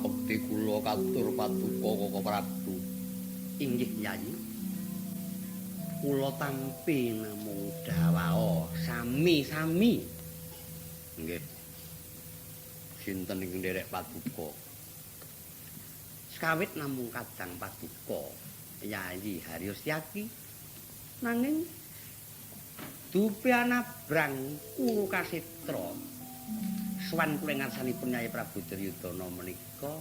bekti kula katur paduka Koko Prabu. Inggih Nyai. Kula tampi namung dawao sami-sami. Nggih. Sinten ing nderek paduka? Sekawit namung kadang paduka Yayi Haryosyaki. Nanging dupe anabrang kula kasitra. Suwan kula ngarsanipun Nyai Prabu Duryudana menika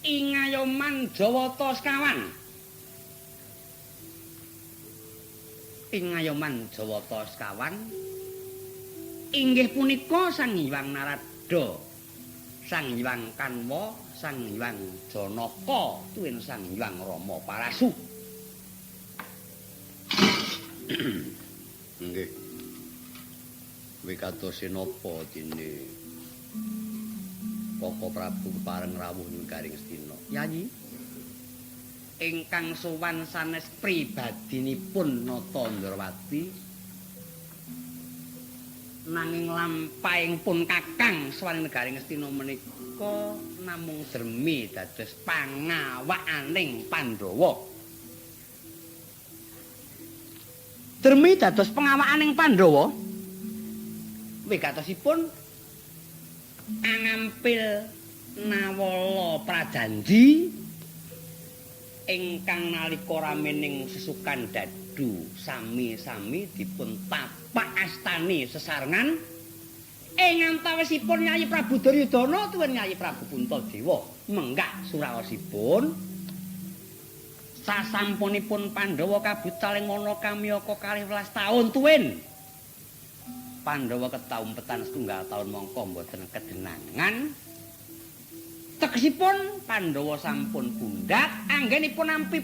ing ayoman Jawata sekawan. Ing ayoman Jawata sekawan inggih punika Sang Hyang Narada, Sang Hyang Kanwa, Sang Hyang Janaka, tuwin Sang Hyang Rama Parasu. Nggih. Wikados napa dene Koko Prabu pareng rawuh Garing Astina. Yayi ingkang sowan sanes pribadinipun Nata Ndrawati nanging lampahipun Kakang sowan Garing Astina menika namung dermi dados pangawakaning Pandhawa. Dermi dados pengawakaning Pandhawa wigatosipun angampil nawala prajanji ingkang nalika ramening sesukan dadu sami-sami dipun tapak astani sesarengan ing antawisipun Nyai Prabu Duryudana tuwin Nyai Prabu Puntadewa menggak suraosipun sasampunipun Pandhawa kabutaling ana kamyaka 12 taun tuwin Pandhawa ketaumpetan setunggal taun mangka mboten kedenangan. Tegesipun Pandhawa sampun pundhak anggenipun nampi